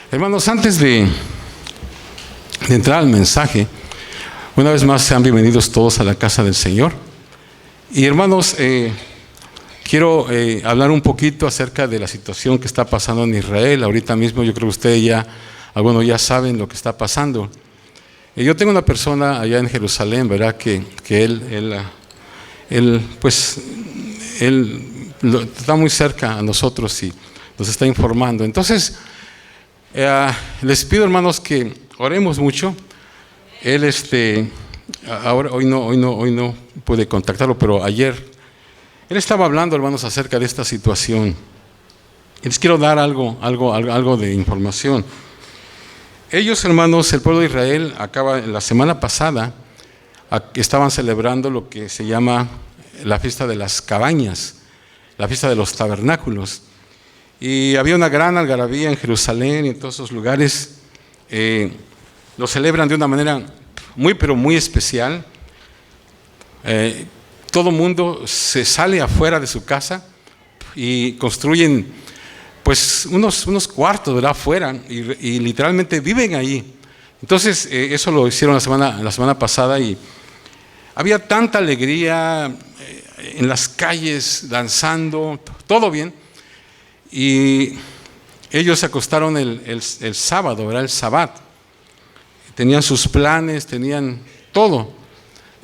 Hermanos, antes de entrar al mensaje, una vez más sean bienvenidos todos a la casa del Señor. Y hermanos, quiero hablar un poquito acerca de la situación que está pasando en Israel. Ahorita mismo yo creo que ustedes algunos ya saben lo que está pasando. Yo tengo una persona allá en Jerusalén, ¿verdad? Que él está muy cerca a nosotros y nos está informando. Entonces, les pido, hermanos, que oremos mucho. Él hoy no pude contactarlo, pero ayer él estaba hablando, hermanos, acerca de esta situación. Y les quiero dar algo de información. Ellos, hermanos, el pueblo de Israel, la semana pasada, estaban celebrando lo que se llama la fiesta de las cabañas, la fiesta de los tabernáculos. Y había una gran algarabía en Jerusalén y en todos esos lugares. Lo celebran de una manera pero muy especial. Todo mundo se sale afuera de su casa y construyen pues unos cuartos, ¿verdad?, afuera y literalmente viven ahí. Entonces eso lo hicieron la semana pasada y había tanta alegría en las calles, danzando, todo bien. Y ellos se acostaron el sábado, ¿verdad?, el Sabbat. Tenían sus planes, tenían todo.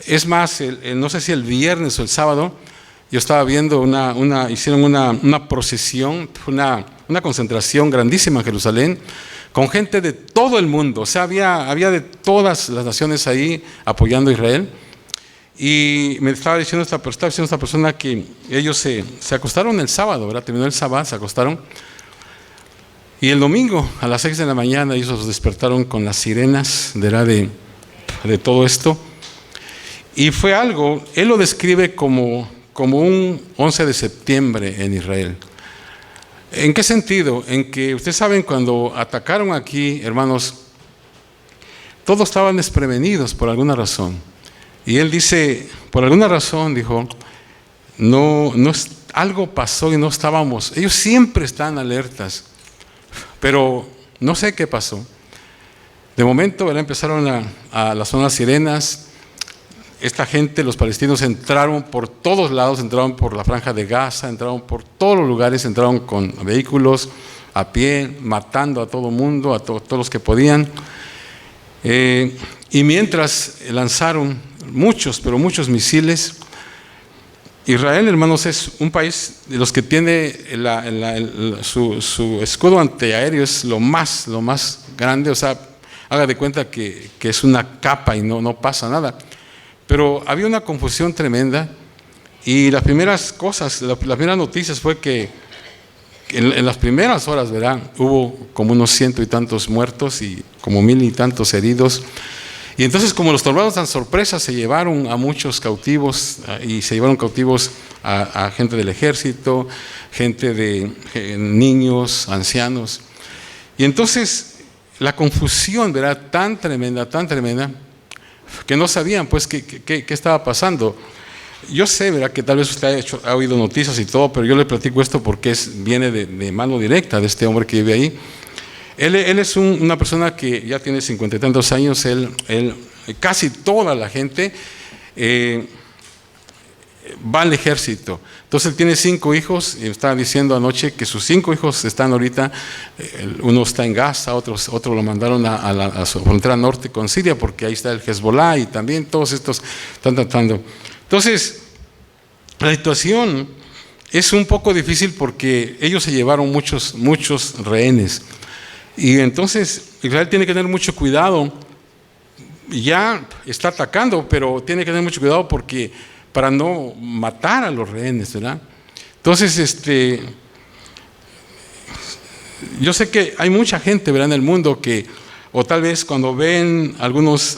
Es más, no sé si el viernes o el sábado, yo estaba viendo hicieron una procesión, una concentración grandísima en Jerusalén, con gente de todo el mundo. O sea, había de todas las naciones ahí apoyando a Israel. Y me estaba diciendo esta persona que ellos se acostaron el sábado, ¿verdad? Terminó el sábado, se acostaron. Y el domingo a las 6 de la mañana ellos los despertaron con las sirenas, ¿verdad?, de todo esto. Y fue algo, él lo describe como un 11 de septiembre en Israel. ¿En qué sentido? En que ustedes saben, cuando atacaron aquí, hermanos, todos estaban desprevenidos por alguna razón. Y él dice, por alguna razón, dijo, algo pasó y no estábamos. Ellos siempre están alertas, pero no sé qué pasó. De momento, ¿verdad?, empezaron a sonar las sirenas. Esta gente, los palestinos, entraron por todos lados, entraron por la franja de Gaza, entraron por todos los lugares, entraron con vehículos, a pie, matando a todo mundo, a todos los que podían. Y mientras lanzaron muchos misiles. Israel, hermanos, es un país de los que tiene su escudo antiaéreo es lo más grande. O sea, haga de cuenta que es una capa y no pasa nada. Pero había una confusión tremenda y las primeras noticias fue que en las primeras horas, ¿verdad?, hubo como unos 100 y tantos muertos y como 1000 y tantos heridos. Y entonces, como los tornados tan sorpresa, se llevaron a muchos cautivos y se llevaron cautivos a gente del ejército, gente de niños, ancianos. Y entonces la confusión, ¿verdad?, tan tremenda, que no sabían pues qué estaba pasando. Yo sé, ¿verdad?, que tal vez usted ha oído noticias y todo, pero yo le platico esto porque viene de mano directa de este hombre que vive ahí. Él es una persona que ya tiene 50 y tantos años. Casi toda la gente va al ejército. Entonces él tiene 5 hijos y me estaba diciendo anoche que sus 5 hijos están ahorita, uno está en Gaza, otro lo mandaron a su frontera norte con Siria, porque ahí está el Hezbollah y también todos estos están tratando. Entonces, la situación es un poco difícil porque ellos se llevaron muchos rehenes. Y entonces Israel tiene que tener mucho cuidado. Ya está atacando, pero tiene que tener mucho cuidado para no matar a los rehenes, ¿verdad? Entonces, yo sé que hay mucha gente, ¿verdad?, en el mundo que, o tal vez cuando ven algunos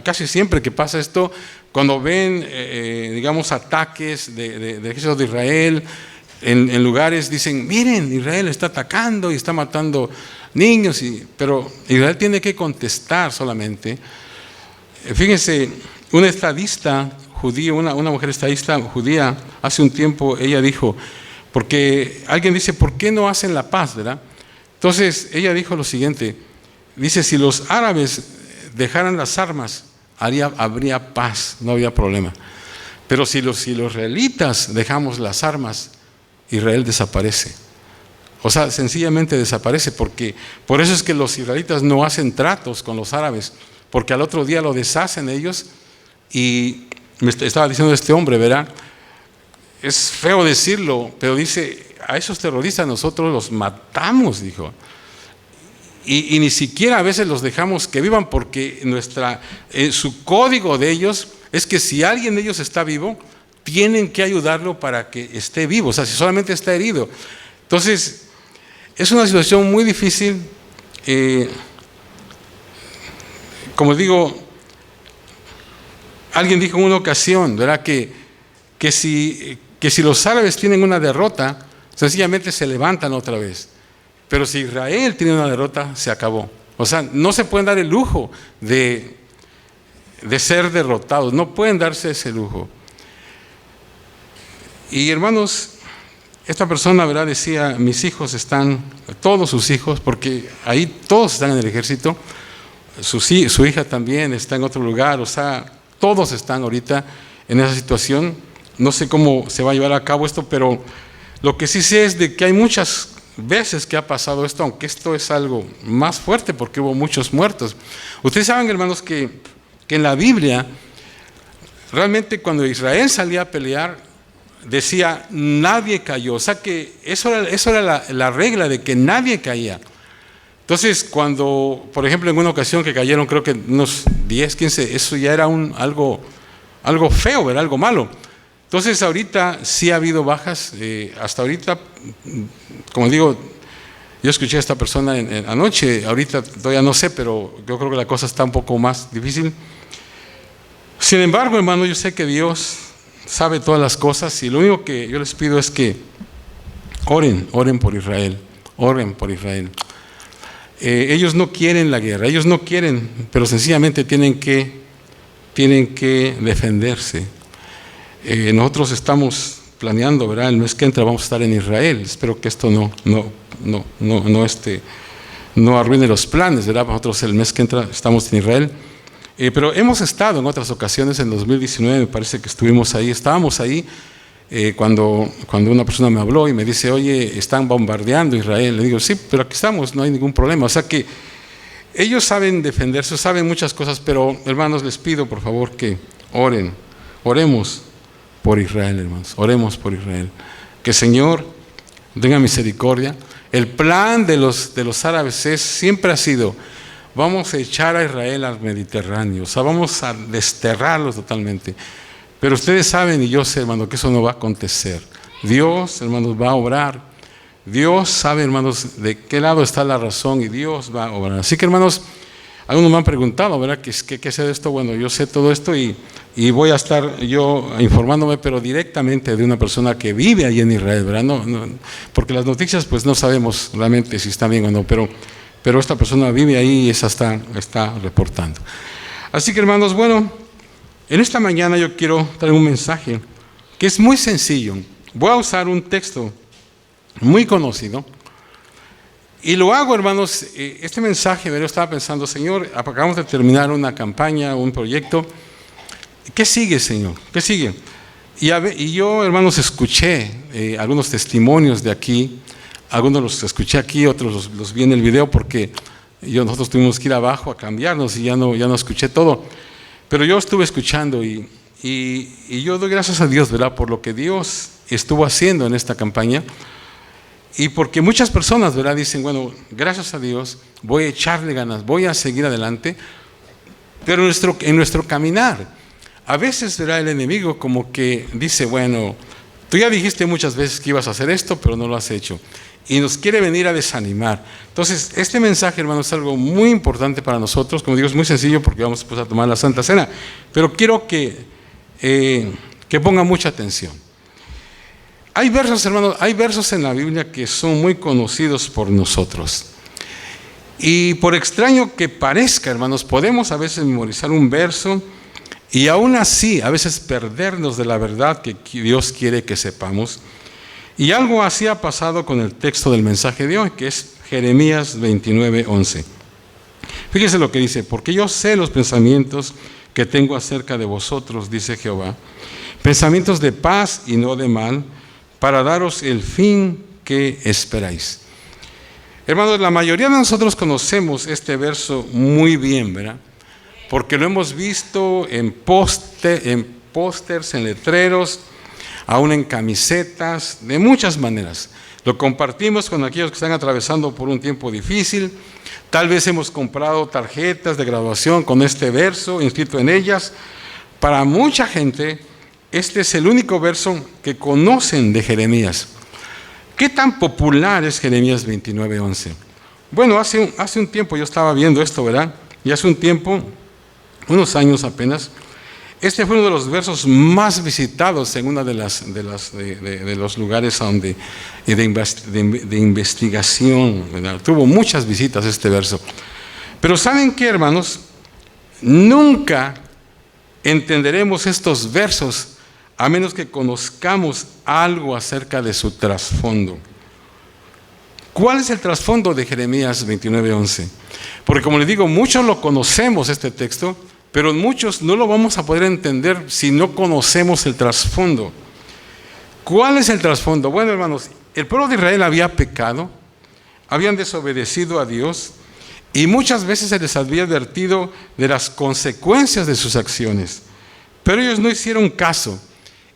casi siempre que pasa esto, cuando ven, digamos, ataques de ejército de Israel en lugares, dicen, miren, Israel está atacando y está matando niños, pero Israel tiene que contestar solamente. Fíjense, una estadista judía, una mujer estadista judía, hace un tiempo ella dijo, porque alguien dice, ¿por qué no hacen la paz, verdad? Entonces ella dijo lo siguiente, dice, si los árabes dejaran las armas, habría paz, no había problema. Pero si los israelitas dejamos las armas, Israel desaparece. O sea, sencillamente desaparece, porque por eso es que los israelitas no hacen tratos con los árabes, porque al otro día lo deshacen ellos. Y me estaba diciendo este hombre, ¿verdad? Es feo decirlo, pero dice, a esos terroristas nosotros los matamos, dijo. Y ni siquiera a veces los dejamos que vivan, porque su código de ellos es que si alguien de ellos está vivo, tienen que ayudarlo para que esté vivo. O sea, si solamente está herido. Entonces, es una situación muy difícil. Como digo, alguien dijo en una ocasión, ¿verdad? Que si los árabes tienen una derrota, sencillamente se levantan otra vez. Pero si Israel tiene una derrota, se acabó. O sea, no se pueden dar el lujo de ser derrotados, no pueden darse ese lujo. Y hermanos, esta persona, ¿verdad?, decía, mis hijos están, todos sus hijos, porque ahí todos están en el ejército, su hija también está en otro lugar, o sea, todos están ahorita en esa situación. No sé cómo se va a llevar a cabo esto, pero lo que sí sé es de que hay muchas veces que ha pasado esto, aunque esto es algo más fuerte porque hubo muchos muertos. Ustedes saben, hermanos, que en la Biblia, realmente cuando Israel salía a pelear, decía, nadie cayó. O sea que eso era la regla de que nadie caía. Entonces, cuando, por ejemplo, en una ocasión que cayeron, creo que unos 10, 15, eso ya era algo feo, ¿verdad? Algo malo. Entonces, ahorita sí ha habido bajas. Hasta ahorita, como digo, yo escuché a esta persona anoche, ahorita todavía no sé, pero yo creo que la cosa está un poco más difícil. Sin embargo, hermano, yo sé que Dios sabe todas las cosas, y lo único que yo les pido es que oren por Israel, oren por Israel. Ellos no quieren la guerra, ellos no quieren, pero sencillamente tienen que defenderse. Nosotros estamos planeando, ¿verdad? El mes que entra vamos a estar en Israel. Espero que esto no arruine los planes, ¿verdad? Nosotros el mes que entra estamos en Israel. Pero hemos estado en otras ocasiones, en 2019 me parece que estábamos ahí cuando una persona me habló y me dice, oye, están bombardeando Israel. Le digo, sí, pero aquí estamos, no hay ningún problema. O sea que ellos saben defenderse, saben muchas cosas, pero hermanos, les pido por favor que oremos por Israel, hermanos, oremos por Israel. Que el Señor tenga misericordia. El plan de los árabes siempre ha sido, vamos a echar a Israel al Mediterráneo, o sea, vamos a desterrarlos totalmente. Pero ustedes saben, y yo sé, hermano, que eso no va a acontecer. Dios, hermanos, va a obrar. Dios sabe, hermanos, de qué lado está la razón, y Dios va a obrar. Así que, hermanos, algunos me han preguntado, ¿verdad? ¿Qué sé de esto? Bueno, yo sé todo esto y voy a estar yo informándome, pero directamente de una persona que vive allí en Israel, ¿verdad? No, porque las noticias, pues no sabemos realmente si está bien o no, pero esta persona vive ahí y esa está reportando. Así que, hermanos, bueno, en esta mañana yo quiero traer un mensaje que es muy sencillo. Voy a usar un texto muy conocido y lo hago, hermanos, este mensaje, yo estaba pensando, Señor, acabamos de terminar una campaña, un proyecto. ¿Qué sigue, Señor? ¿Qué sigue? Y yo, hermanos, escuché algunos testimonios de aquí. Algunos los escuché aquí, otros los vi en el video porque nosotros tuvimos que ir abajo a cambiarnos y ya no escuché todo. Pero yo estuve escuchando y yo doy gracias a Dios, ¿verdad? Por lo que Dios estuvo haciendo en esta campaña. Y porque muchas personas, ¿verdad?, dicen, bueno, gracias a Dios, voy a echarle ganas, voy a seguir adelante. Pero en nuestro caminar, a veces, ¿verdad?, el enemigo como que dice, bueno, tú ya dijiste muchas veces que ibas a hacer esto, pero no lo has hecho. Y nos quiere venir a desanimar. Entonces, este mensaje, hermanos, es algo muy importante para nosotros. Como digo, es muy sencillo porque vamos pues, a tomar la Santa Cena. Pero quiero que pongan mucha atención. Hay versos, hermanos, hay versos en la Biblia que son muy conocidos por nosotros. Y por extraño que parezca, hermanos, podemos a veces memorizar un verso y aún así, a veces perdernos de la verdad que Dios quiere que sepamos. Y algo así ha pasado con el texto del mensaje de hoy, que es Jeremías 29:11. Fíjese lo que dice: porque yo sé los pensamientos que tengo acerca de vosotros, dice Jehová, pensamientos de paz y no de mal, para daros el fin que esperáis. Hermanos, la mayoría de nosotros conocemos este verso muy bien, ¿verdad? Porque lo hemos visto en pósters, en letreros, aún en camisetas, de muchas maneras. Lo compartimos con aquellos que están atravesando por un tiempo difícil. Tal vez hemos comprado tarjetas de graduación con este verso inscrito en ellas. Para mucha gente, este es el único verso que conocen de Jeremías. ¿Qué tan popular es Jeremías 29:11? Bueno, hace un tiempo yo estaba viendo esto, ¿verdad? Y hace un tiempo, unos años apenas, este fue uno de los versos más visitados en uno de los lugares de investigación, ¿verdad? Tuvo muchas visitas este verso. Pero ¿saben qué, hermanos? Nunca entenderemos estos versos a menos que conozcamos algo acerca de su trasfondo. ¿Cuál es el trasfondo de Jeremías 29:11? Porque como les digo, muchos lo conocemos este texto, pero muchos no lo vamos a poder entender si no conocemos el trasfondo. ¿Cuál es el trasfondo? Bueno, hermanos, el pueblo de Israel había pecado, habían desobedecido a Dios y muchas veces se les había advertido de las consecuencias de sus acciones. Pero ellos no hicieron caso.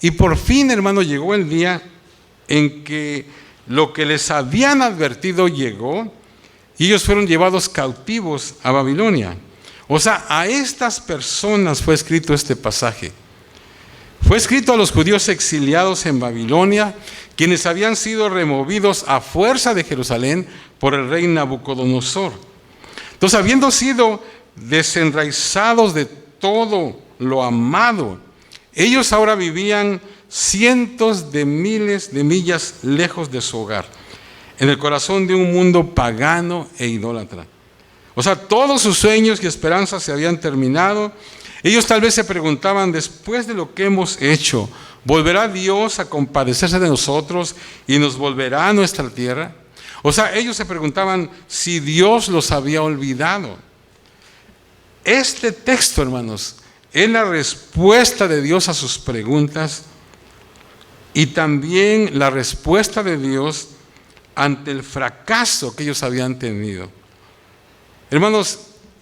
Y por fin, hermano, llegó el día en que lo que les habían advertido llegó y ellos fueron llevados cautivos a Babilonia. O sea, a estas personas fue escrito este pasaje. Fue escrito a los judíos exiliados en Babilonia, quienes habían sido removidos a fuerza de Jerusalén por el rey Nabucodonosor. Entonces, habiendo sido desenraizados de todo lo amado, ellos ahora vivían cientos de miles de millas lejos de su hogar, en el corazón de un mundo pagano e idólatra. O sea, todos sus sueños y esperanzas se habían terminado. Ellos tal vez se preguntaban, después de lo que hemos hecho, ¿volverá Dios a compadecerse de nosotros y nos volverá a nuestra tierra? O sea, ellos se preguntaban si Dios los había olvidado. Este texto, hermanos, es la respuesta de Dios a sus preguntas y también la respuesta de Dios ante el fracaso que ellos habían tenido. Hermanos,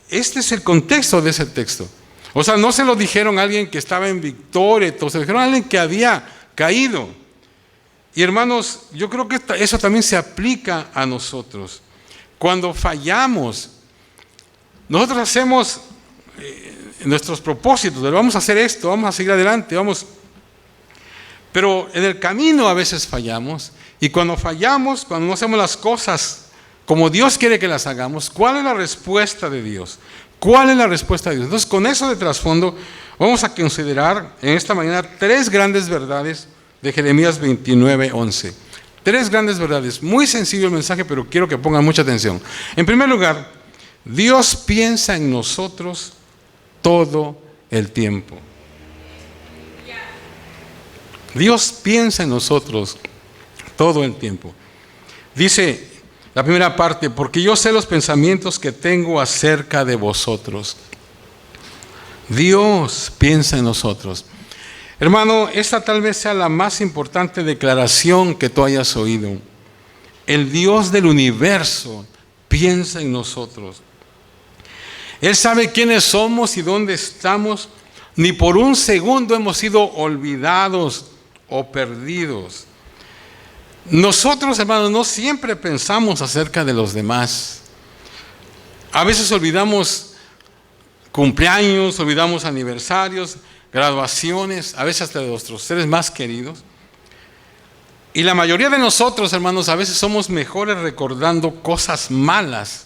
este es el contexto de ese texto. O sea, no se lo dijeron a alguien que estaba en victoria, se lo dijeron a alguien que había caído. Y hermanos, yo creo que eso también se aplica a nosotros. Cuando fallamos, nosotros hacemos nuestros propósitos, vamos a hacer esto, vamos a seguir adelante, pero en el camino a veces fallamos, y cuando fallamos, cuando no hacemos las cosas como Dios quiere que las hagamos, ¿cuál es la respuesta de Dios? ¿Cuál es la respuesta de Dios? Entonces, con eso de trasfondo, vamos a considerar en esta mañana 3 grandes verdades de Jeremías 29:11. 3 grandes verdades. Muy sencillo el mensaje, pero quiero que pongan mucha atención. En primer lugar, Dios piensa en nosotros todo el tiempo. Dios piensa en nosotros todo el tiempo. Dice la primera parte, porque yo sé los pensamientos que tengo acerca de vosotros. Dios piensa en nosotros. Hermano, esta tal vez sea la más importante declaración que tú hayas oído. El Dios del universo piensa en nosotros. Él sabe quiénes somos y dónde estamos. Ni por un segundo hemos sido olvidados o perdidos. Nosotros, hermanos, no siempre pensamos acerca de los demás. A veces olvidamos cumpleaños, olvidamos aniversarios, graduaciones, a veces hasta de nuestros seres más queridos. Y la mayoría de nosotros, hermanos, a veces somos mejores recordando cosas malas.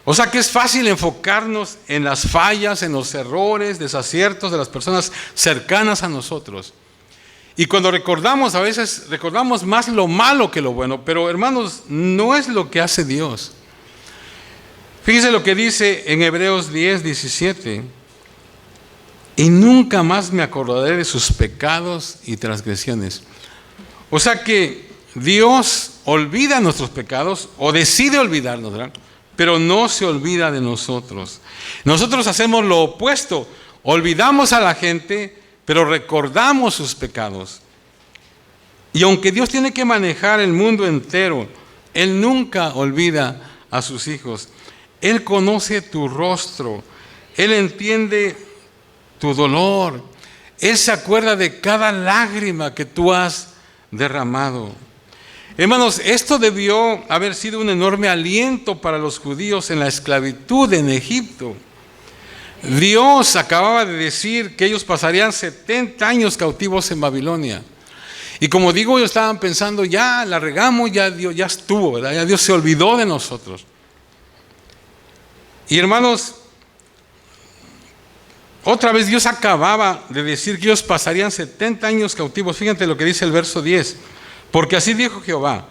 O sea que es fácil enfocarnos en las fallas, en los errores, desaciertos de las personas cercanas a nosotros. Y cuando recordamos, a veces recordamos más lo malo que lo bueno. Pero hermanos, no es lo que hace Dios. Fíjese lo que dice en Hebreos 10:17. Y nunca más me acordaré de sus pecados y transgresiones. O sea que Dios olvida nuestros pecados o decide olvidarnos, ¿verdad? Pero no se olvida de nosotros. Nosotros hacemos lo opuesto. Olvidamos a la gente, pero recordamos sus pecados. Y aunque Dios tiene que manejar el mundo entero, Él nunca olvida a sus hijos. Él conoce tu rostro. Él entiende tu dolor. Él se acuerda de cada lágrima que tú has derramado. Hermanos, esto debió haber sido un enorme aliento para los judíos en la esclavitud en Egipto. Dios acababa de decir que ellos pasarían 70 años cautivos en Babilonia. Y como digo, ellos estaban pensando, ya la regamos, ya Dios ya estuvo, ¿verdad? Ya Dios se olvidó de nosotros. Y hermanos, otra vez Dios acababa de decir que ellos pasarían 70 años cautivos. Fíjate lo que dice el verso 10. Porque así dijo Jehová,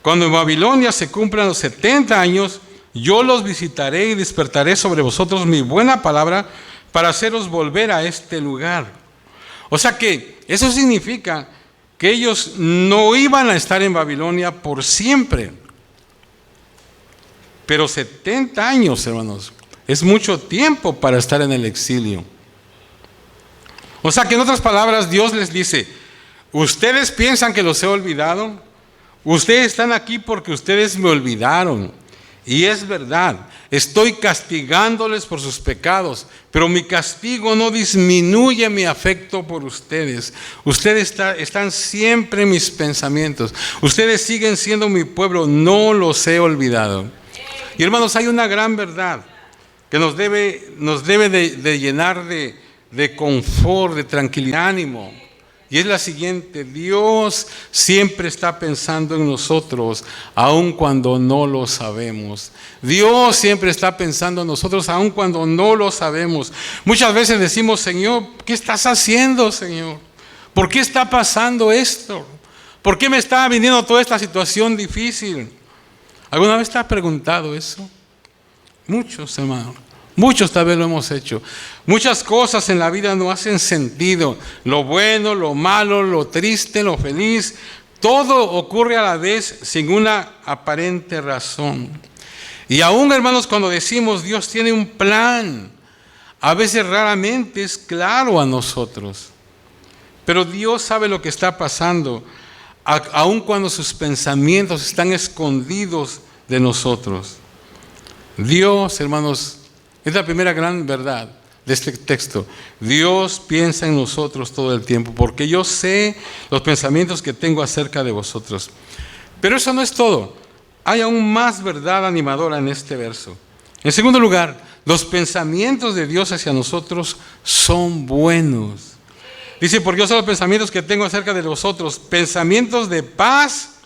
cuando en Babilonia se cumplan los 70 años, yo los visitaré y despertaré sobre vosotros mi buena palabra para haceros volver a este lugar. O sea que eso significa que ellos no iban a estar en Babilonia por siempre. Pero 70 años, hermanos, es mucho tiempo para estar en el exilio. O sea que en otras palabras Dios les dice, ustedes piensan que los he olvidado, ustedes están aquí porque ustedes me olvidaron. Y es verdad, estoy castigándoles por sus pecados, pero mi castigo no disminuye mi afecto por ustedes. Ustedes están siempre en mis pensamientos. Ustedes siguen siendo mi pueblo, no los he olvidado. Y hermanos, hay una gran verdad que nos debe de llenar de confort, de tranquilidad, ánimo. Y es la siguiente: Dios siempre está pensando en nosotros, aun cuando no lo sabemos. Dios siempre está pensando en nosotros, aun cuando no lo sabemos. Muchas veces decimos, Señor, ¿qué estás haciendo, Señor? ¿Por qué está pasando esto? ¿Por qué me está viniendo toda esta situación difícil? ¿Alguna vez te has preguntado eso? Muchos, hermanos. Muchos tal vez lo hemos hecho. Muchas cosas en la vida no hacen sentido. Lo bueno, lo malo, lo triste, lo feliz. Todo ocurre a la vez sin una aparente razón. Y aún, hermanos, cuando decimos Dios tiene un plan, a veces raramente es claro a nosotros. Pero Dios sabe lo que está pasando, aun cuando sus pensamientos están escondidos de nosotros. Dios, hermanos, es la primera gran verdad de este texto. Dios piensa en nosotros todo el tiempo, porque yo sé los pensamientos que tengo acerca de vosotros. Pero eso no es todo. Hay aún más verdad animadora en este verso. En segundo lugar, los pensamientos de Dios hacia nosotros son buenos. Dice, porque yo sé los pensamientos que tengo acerca de vosotros, pensamientos de paz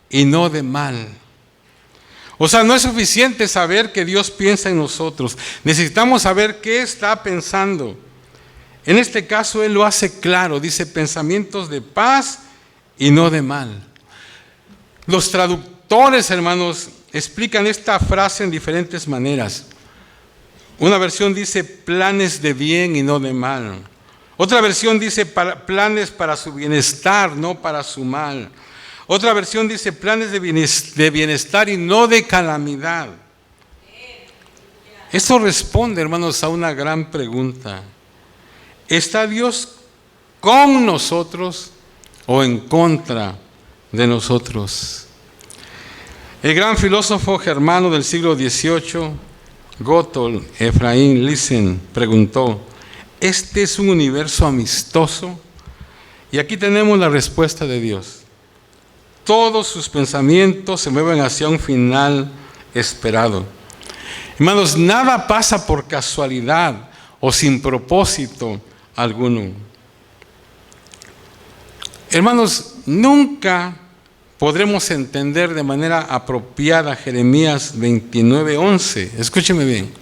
y no de mal. O sea, no es suficiente saber que Dios piensa en nosotros. Necesitamos saber qué está pensando. En este caso, Él lo hace claro. Dice, pensamientos de paz y no de mal. Los traductores, hermanos, explican esta frase en diferentes maneras. Una versión dice, planes de bien y no de mal. Otra versión dice, planes para su bienestar, no para su mal. Otra versión dice planes de bienestar y no de calamidad. Esto responde, hermanos, a una gran pregunta. ¿Está Dios con nosotros o en contra de nosotros? El gran filósofo germano del siglo XVIII, Gotthold Ephraim Lessing, preguntó, ¿este es un universo amistoso? Y aquí tenemos la respuesta de Dios. Todos sus pensamientos se mueven hacia un final esperado. Hermanos, nada pasa por casualidad o sin propósito alguno. Hermanos, nunca podremos entender de manera apropiada Jeremías 29:11. Escúcheme bien.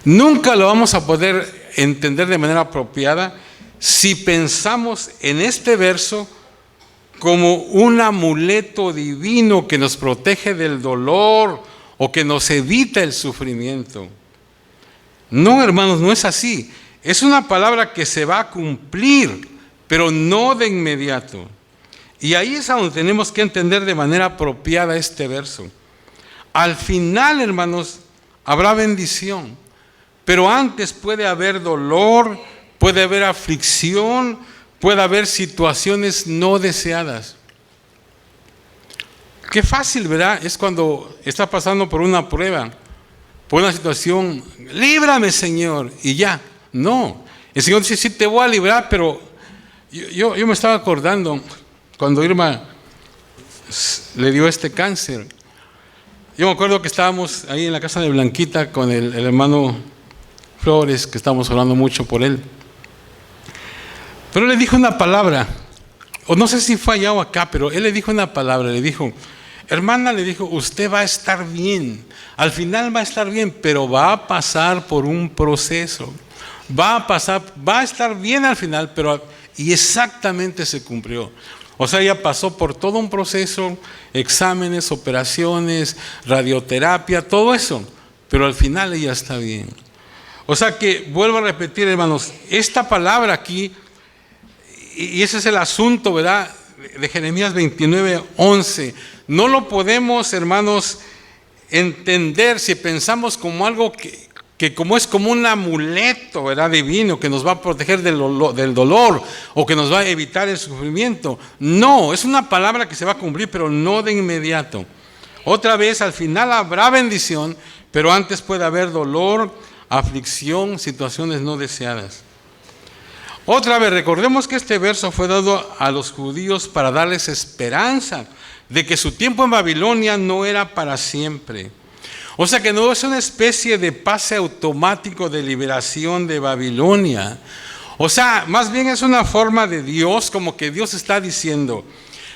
Nunca lo vamos a poder entender de manera apropiada si pensamos en este verso como un amuleto divino que nos protege del dolor o que nos evita el sufrimiento. No, hermanos, no es así. Es una palabra que se va a cumplir, pero no de inmediato. Y ahí es a donde tenemos que entender de manera apropiada este verso. Al final, hermanos, habrá bendición, pero antes puede haber dolor, puede haber aflicción, puede haber situaciones no deseadas. Qué fácil, ¿verdad? Es cuando está pasando por una prueba, por una situación, líbrame, Señor, y ya. No, el Señor dice, sí te voy a librar, pero yo me estaba acordando cuando Irma le dio este cáncer. Yo me acuerdo que estábamos ahí en la casa de Blanquita con el hermano Flores, que estábamos hablando mucho por él. Pero él le dijo una palabra, o no sé si fue allá o acá, pero él le dijo una palabra, le dijo, hermana, le dijo, usted va a estar bien, al final va a estar bien, pero va a pasar por un proceso, va a estar bien al final, y exactamente se cumplió. O sea, ella pasó por todo un proceso, exámenes, operaciones, radioterapia, todo eso, pero al final ella está bien. O sea que, vuelvo a repetir, hermanos, esta palabra aquí, y ese es el asunto, ¿verdad?, de Jeremías 29:11, no lo podemos, hermanos, entender si pensamos como algo que como es como un amuleto, ¿verdad?, divino, que nos va a proteger del dolor o que nos va a evitar el sufrimiento. No, es una palabra que se va a cumplir, pero no de inmediato. Otra vez, al final habrá bendición, pero antes puede haber dolor, aflicción, situaciones no deseadas. Otra vez, recordemos que este verso fue dado a los judíos para darles esperanza de que su tiempo en Babilonia no era para siempre. O sea que no es una especie de pase automático de liberación de Babilonia. O sea, más bien es una forma de Dios, como que Dios está diciendo,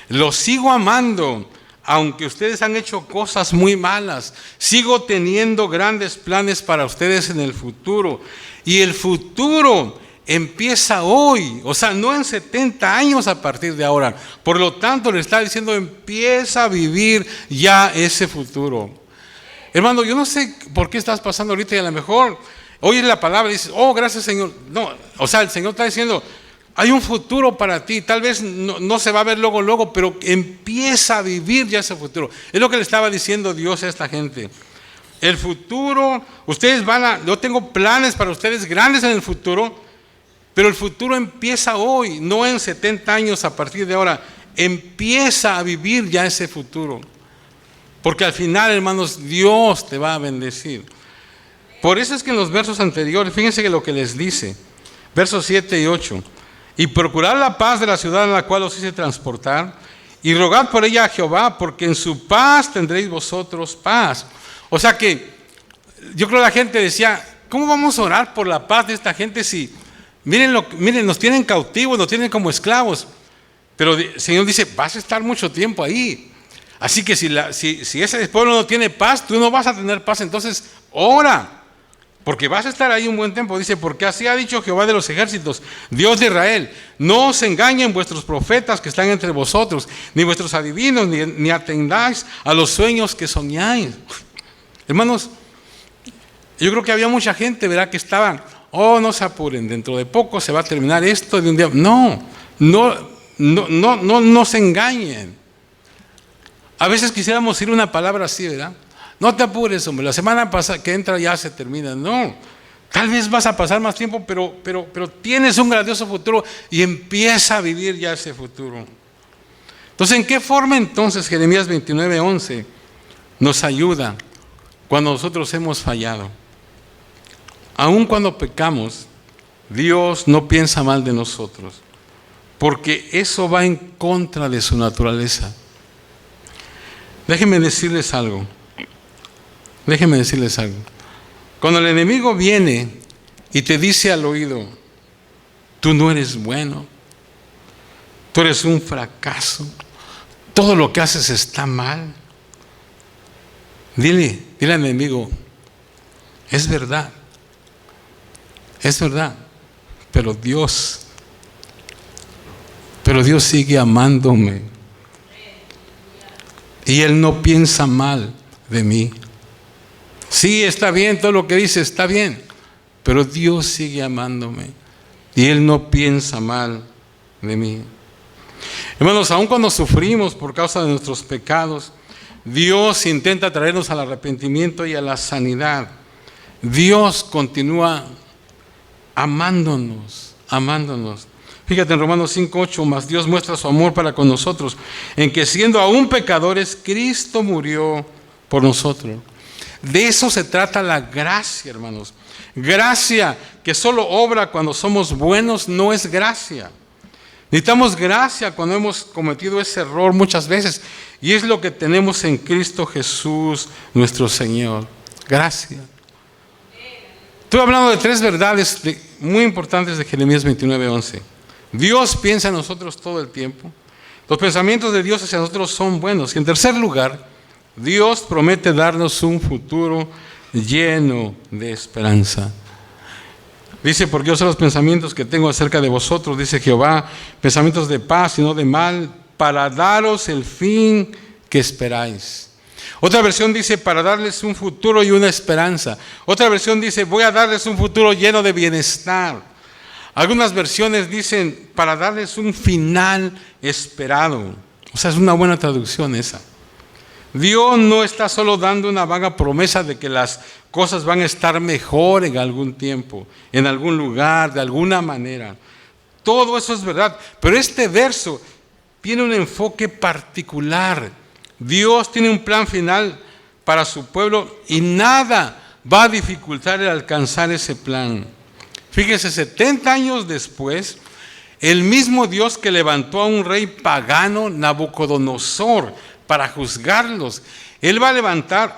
los sigo amando, aunque ustedes han hecho cosas muy malas, sigo teniendo grandes planes para ustedes en el futuro. Y el futuro empieza hoy, o sea, no en 70 años a partir de ahora. Por lo tanto, le está diciendo, empieza a vivir ya ese futuro. Hermano, yo no sé por qué estás pasando ahorita y a lo mejor oyes la palabra y dices, oh, gracias, Señor. No, o sea, el Señor está diciendo, hay un futuro para ti. Tal vez no se va a ver luego, pero empieza a vivir ya ese futuro. Es lo que le estaba diciendo Dios a esta gente. El futuro, yo tengo planes para ustedes grandes en el futuro, pero el futuro empieza hoy, no en 70 años a partir de ahora. Empieza a vivir ya ese futuro. Porque al final, hermanos, Dios te va a bendecir. Por eso es que en los versos anteriores, fíjense que lo que les dice, versos 7 y 8, y procurad la paz de la ciudad en la cual os hice transportar, y rogad por ella a Jehová, porque en su paz tendréis vosotros paz. O sea que, yo creo que la gente decía, ¿cómo vamos a orar por la paz de esta gente si, miren, nos tienen cautivos, nos tienen como esclavos? Pero el Señor dice, vas a estar mucho tiempo ahí. Así que si ese pueblo no tiene paz, tú no vas a tener paz. Entonces, ora, porque vas a estar ahí un buen tiempo. Dice, porque así ha dicho Jehová de los ejércitos, Dios de Israel, no os engañen vuestros profetas que están entre vosotros, ni vuestros adivinos, ni atendáis a los sueños que soñáis. Hermanos, yo creo que había mucha gente, ¿verdad?, que estaban, no se apuren, dentro de poco se va a terminar esto de un día. No se engañen. A veces quisiéramos ir una palabra así, ¿verdad? No te apures, hombre, la semana que entra ya se termina. No, tal vez vas a pasar más tiempo, pero tienes un grandioso futuro y empieza a vivir ya ese futuro. Entonces, ¿en qué forma entonces Jeremías 29:11 nos ayuda cuando nosotros hemos fallado? Aun cuando pecamos, Dios no piensa mal de nosotros, porque eso va en contra de su naturaleza. Déjenme decirles algo. Cuando el enemigo viene y te dice al oído, tú no eres bueno, tú eres un fracaso, todo lo que haces está mal, dile al enemigo, es verdad, pero Dios sigue amándome. Y Él no piensa mal de mí. Sí, está bien, todo lo que dice está bien, pero Dios sigue amándome y Él no piensa mal de mí. Hermanos, aun cuando sufrimos por causa de nuestros pecados, Dios intenta traernos al arrepentimiento y a la sanidad. Dios continúa amándonos. Fíjate en Romanos 5:8, mas Dios muestra su amor para con nosotros, en que siendo aún pecadores, Cristo murió por nosotros. De eso se trata la gracia, hermanos. Gracia que solo obra cuando somos buenos no es gracia. Necesitamos gracia cuando hemos cometido ese error muchas veces. Y es lo que tenemos en Cristo Jesús, nuestro Señor. Gracia. Estoy hablando de tres verdades muy importantes de Jeremías 29:11. Dios piensa en nosotros todo el tiempo. Los pensamientos de Dios hacia nosotros son buenos. Y en tercer lugar, Dios promete darnos un futuro lleno de esperanza. Dice, porque yo sé los pensamientos que tengo acerca de vosotros, dice Jehová, pensamientos de paz y no de mal, para daros el fin que esperáis. Otra versión dice, para darles un futuro y una esperanza. Otra versión dice, voy a darles un futuro lleno de bienestar. Algunas versiones dicen, para darles un final esperado. O sea, es una buena traducción esa. Dios no está solo dando una vaga promesa de que las cosas van a estar mejor en algún tiempo, en algún lugar, de alguna manera. Todo eso es verdad, pero este verso tiene un enfoque particular. Dios tiene un plan final para su pueblo y nada va a dificultar el alcanzar ese plan. Fíjese, 70 años después, el mismo Dios que levantó a un rey pagano, Nabucodonosor, para juzgarlos, Él va a levantar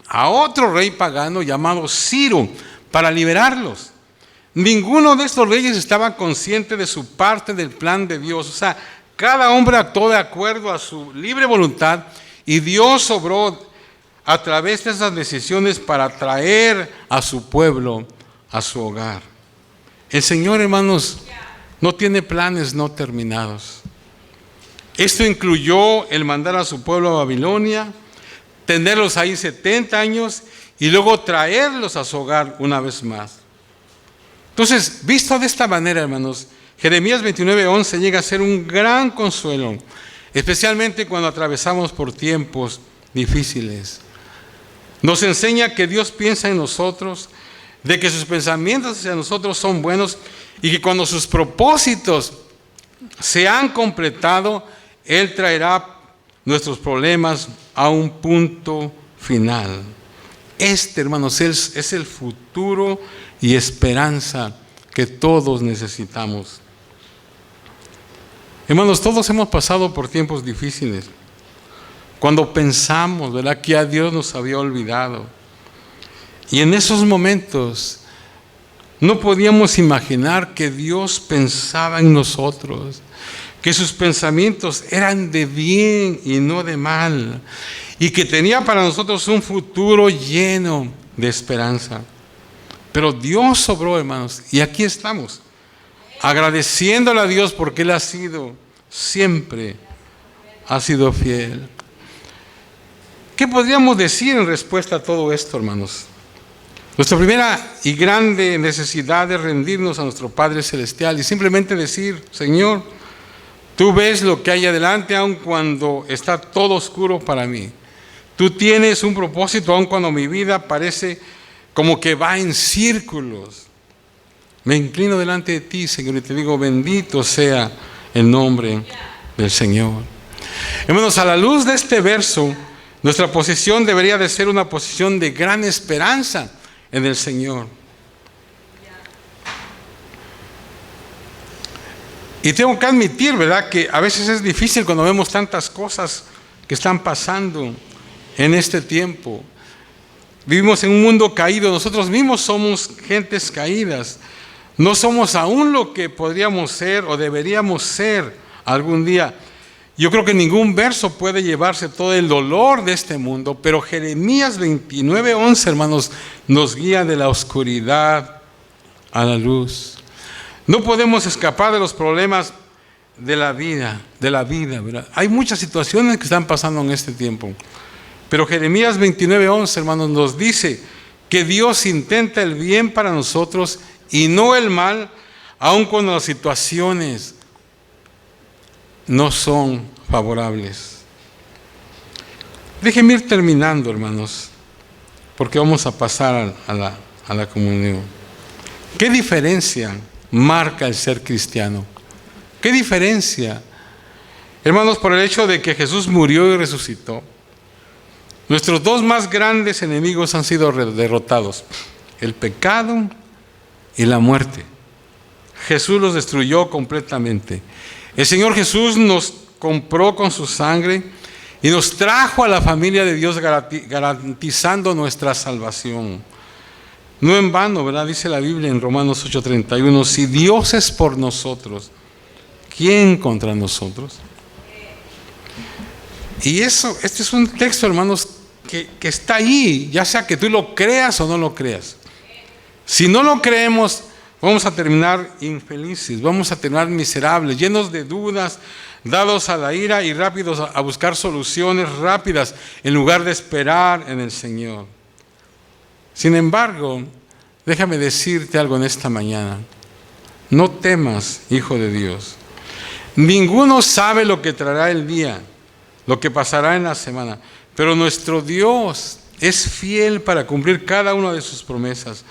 a otro rey pagano llamado Ciro para liberarlos. Ninguno de estos reyes estaba consciente de su parte del plan de Dios. O sea, cada hombre actuó de acuerdo a su libre voluntad y Dios obró a través de esas decisiones para traer a su pueblo a su hogar. El Señor, hermanos, no tiene planes no terminados. Esto incluyó el mandar a su pueblo a Babilonia, tenerlos ahí 70 años y luego traerlos a su hogar una vez más. Entonces, visto de esta manera, hermanos, Jeremías 29:11 llega a ser un gran consuelo, especialmente cuando atravesamos por tiempos difíciles. Nos enseña que Dios piensa en nosotros, de que sus pensamientos hacia nosotros son buenos y que cuando sus propósitos se han completado, Él traerá nuestros problemas a un punto final. Hermanos, es el futuro y esperanza que todos necesitamos. Hermanos, todos hemos pasado por tiempos difíciles. Cuando pensamos, ¿verdad?, que a Dios nos había olvidado. Y en esos momentos no podíamos imaginar que Dios pensaba en nosotros, que sus pensamientos eran de bien y no de mal, y que tenía para nosotros un futuro lleno de esperanza. Pero Dios obró, hermanos, y aquí estamos, agradeciéndole a Dios porque Él siempre ha sido fiel. ¿Qué podríamos decir en respuesta a todo esto, hermanos? Nuestra primera y grande necesidad es rendirnos a nuestro Padre Celestial y simplemente decir, Señor, tú ves lo que hay adelante aun cuando está todo oscuro para mí. Tú tienes un propósito aun cuando mi vida parece como que va en círculos. Me inclino delante de ti, Señor, y te digo, bendito sea el nombre del Señor. Hermanos, a la luz de este verso, nuestra posición debería de ser una posición de gran esperanza en el Señor. Y tengo que admitir, ¿verdad?, que a veces es difícil cuando vemos tantas cosas que están pasando en este tiempo. Vivimos en un mundo caído, nosotros mismos somos gentes caídas. No somos aún lo que podríamos ser o deberíamos ser algún día. Yo creo que ningún verso puede llevarse todo el dolor de este mundo, pero Jeremías 29:11, hermanos, nos guía de la oscuridad a la luz. No podemos escapar de los problemas de la vida, ¿verdad? Hay muchas situaciones que están pasando en este tiempo, pero Jeremías 29:11, hermanos, nos dice que Dios intenta el bien para nosotros y no el mal, aun cuando las situaciones no son favorables. Déjenme ir terminando, hermanos, porque vamos a pasar a la comunión. ¿Qué diferencia marca el ser cristiano? ¿Qué diferencia? Hermanos, por el hecho de que Jesús murió y resucitó, nuestros dos más grandes enemigos han sido derrotados: el pecado y la muerte. Jesús los destruyó completamente. El Señor Jesús nos compró con su sangre y nos trajo a la familia de Dios, garantizando nuestra salvación. No en vano, ¿verdad? Dice la Biblia en Romanos 8:31, si Dios es por nosotros, ¿quién contra nosotros? Y este es un texto, hermanos, que está ahí, ya sea que tú lo creas o no lo creas. Si no lo creemos, vamos a terminar infelices, vamos a terminar miserables, llenos de dudas, dados a la ira y rápidos a buscar soluciones rápidas en lugar de esperar en el Señor. Sin embargo, déjame decirte algo en esta mañana. No temas, hijo de Dios. Ninguno sabe lo que traerá el día, lo que pasará en la semana, pero nuestro Dios es fiel para cumplir cada una de sus promesas.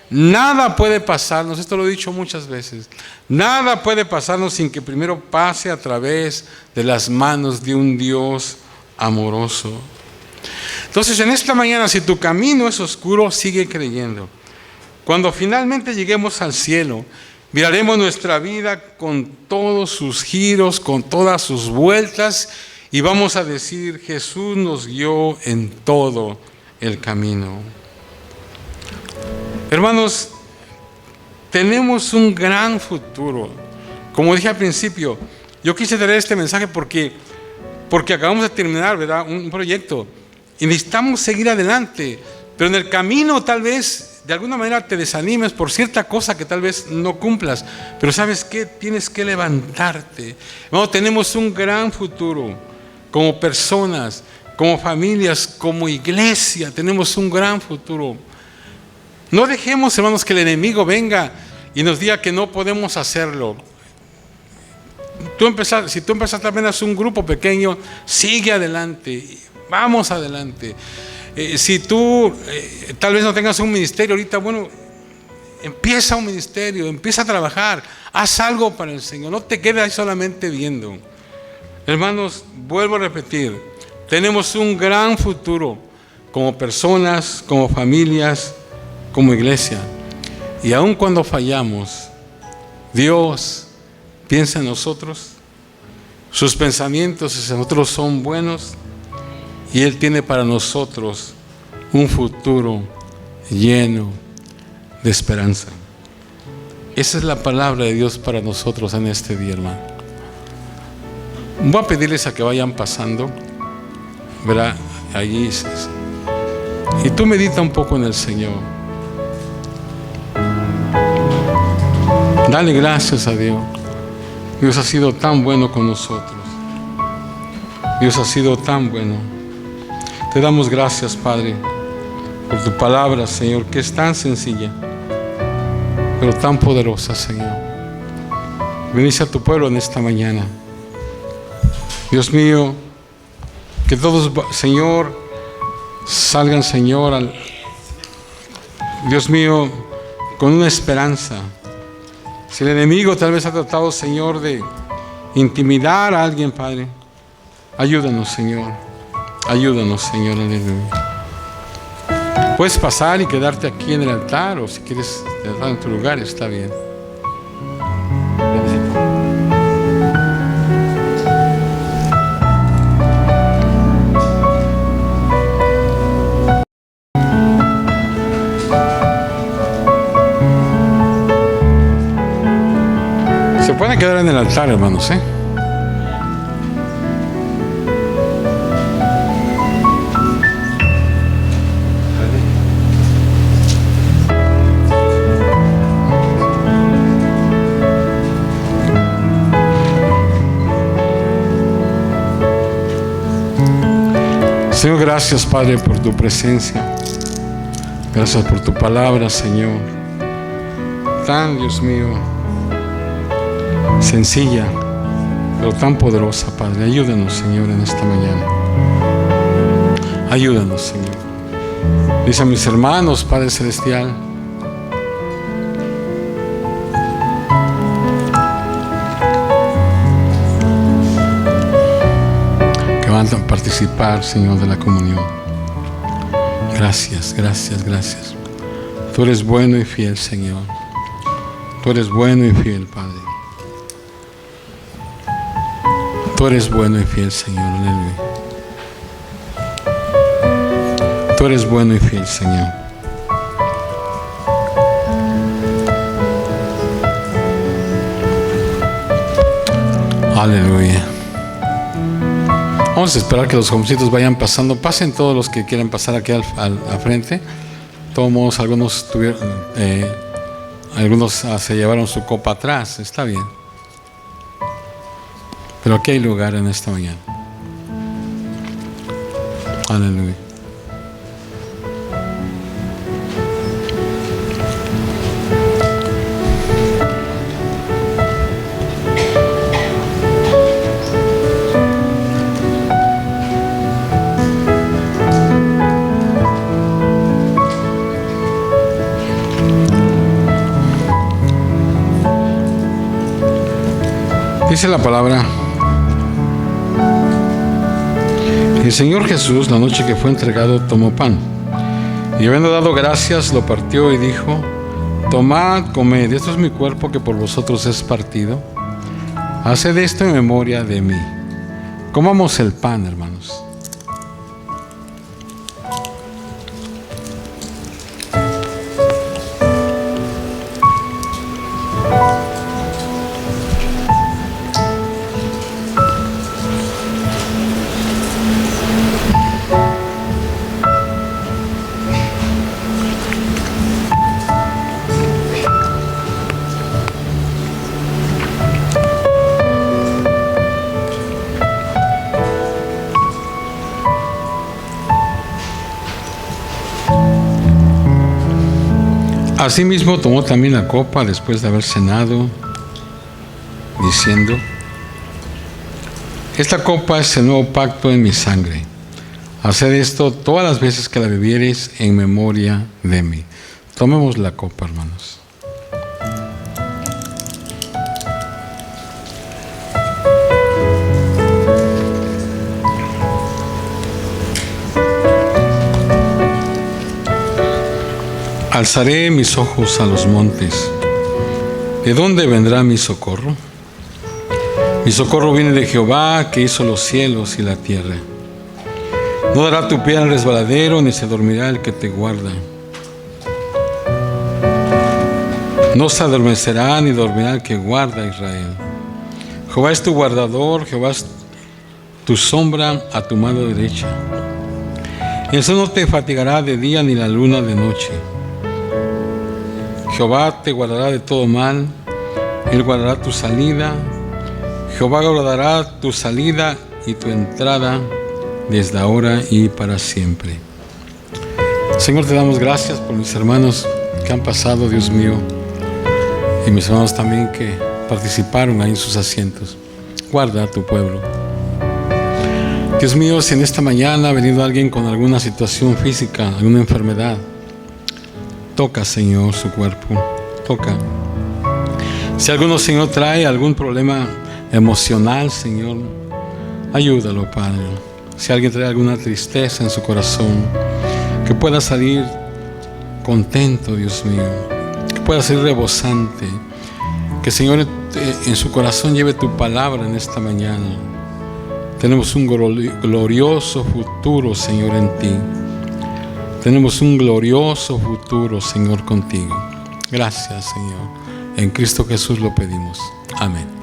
Nada puede pasarnos, esto lo he dicho muchas veces, nada puede pasarnos sin que primero pase a través de las manos de un Dios amoroso. Entonces, en esta mañana, si tu camino es oscuro, sigue creyendo. Cuando finalmente lleguemos al cielo, miraremos nuestra vida con todos sus giros, con todas sus vueltas, y vamos a decir: Jesús nos guió en todo el camino. Hermanos, tenemos un gran futuro. Como dije al principio, yo quise traer este mensaje porque acabamos de terminar, ¿verdad?, un proyecto y necesitamos seguir adelante, pero en el camino tal vez de alguna manera te desanimes por cierta cosa que tal vez no cumplas, pero ¿sabes qué? Tienes que levantarte. Hermano, tenemos un gran futuro como personas, como familias, como iglesia, tenemos un gran futuro. No dejemos, hermanos, que el enemigo venga y nos diga que no podemos hacerlo. Si tú empezaste apenas un grupo pequeño, sigue adelante, vamos adelante. Si tú tal vez no tengas un ministerio ahorita, bueno, empieza un ministerio, empieza a trabajar, haz algo para el Señor, no te quedes ahí solamente viendo. Hermanos, vuelvo a repetir, tenemos un gran futuro como personas, como familias, como iglesia. Y aun cuando fallamos, Dios piensa en nosotros, sus pensamientos hacia nosotros son buenos y Él tiene para nosotros un futuro lleno de esperanza. Esa es la palabra de Dios para nosotros en este día, hermano. Voy a pedirles a que vayan pasando, ¿verdad? Allí. Y tú medita un poco en el Señor. Dale gracias a Dios. Dios ha sido tan bueno con nosotros. Dios ha sido tan bueno. Te damos gracias, Padre, por tu palabra, Señor, que es tan sencilla, pero tan poderosa, Señor. Bendice a tu pueblo en esta mañana. Dios mío, que todos, Señor, salgan, Señor, Dios mío, con una esperanza. Si el enemigo tal vez ha tratado, Señor, de intimidar a alguien, Padre, ayúdanos, Señor. Ayúdanos, Señor, aleluya. Puedes pasar y quedarte aquí en el altar, o si quieres quedar en tu lugar, está bien. Se pueden quedar en el altar, hermanos, ¿eh? Señor, gracias, Padre, por tu presencia. Gracias por tu palabra, Señor. Tan, Dios mío, sencilla, pero tan poderosa, Padre. Ayúdanos, Señor, en esta mañana. Ayúdanos, Señor. Dice a mis hermanos, Padre Celestial, que van a participar, Señor, de la comunión. Gracias, gracias, gracias. Tú eres bueno y fiel, Señor. Tú eres bueno y fiel, Padre. Tú eres bueno y fiel, Señor. Aleluya. Tú eres bueno y fiel, Señor. Aleluya. Vamos a esperar que los jovencitos vayan pasando. Pasen todos los que quieran pasar aquí al frente. De todos modos, algunos se llevaron su copa atrás. Está bien. Pero aquí hay lugar en esta mañana. Aleluya. Dice la palabra: el Señor Jesús, la noche que fue entregado, tomó pan, y habiendo dado gracias, lo partió y dijo: tomad, comed, esto es mi cuerpo que por vosotros es partido. Haced esto en memoria de mí. Comamos el pan, hermanos. Asimismo tomó también la copa después de haber cenado, diciendo: esta copa es el nuevo pacto en mi sangre. Haced esto todas las veces que la bebiereis en memoria de mí. Tomemos la copa, hermanos. Alzaré mis ojos a los montes. ¿De dónde vendrá mi socorro? Mi socorro viene de Jehová, que hizo los cielos y la tierra. No dará tu pie al resbaladero, ni se dormirá el que te guarda. No se adormecerá ni dormirá el que guarda a Israel. Jehová es tu guardador, Jehová es tu sombra a tu mano derecha. El sol no te fatigará de día ni la luna de noche. Jehová te guardará de todo mal, Él guardará tu salida. Jehová guardará tu salida y tu entrada desde ahora y para siempre. Señor, te damos gracias por mis hermanos que han pasado, Dios mío, y mis hermanos también que participaron ahí en sus asientos. Guarda a tu pueblo. Dios mío, si en esta mañana ha venido alguien con alguna situación física, alguna enfermedad, toca, Señor, su cuerpo, toca. Si alguno, Señor, trae algún problema emocional, Señor, ayúdalo, Padre. Si alguien trae alguna tristeza en su corazón, que pueda salir contento, Dios mío, que pueda ser rebosante, que, Señor, en su corazón lleve tu palabra en esta mañana. Tenemos un glorioso futuro, Señor, en ti. Tenemos un glorioso futuro, Señor, contigo. Gracias, Señor. En Cristo Jesús lo pedimos. Amén.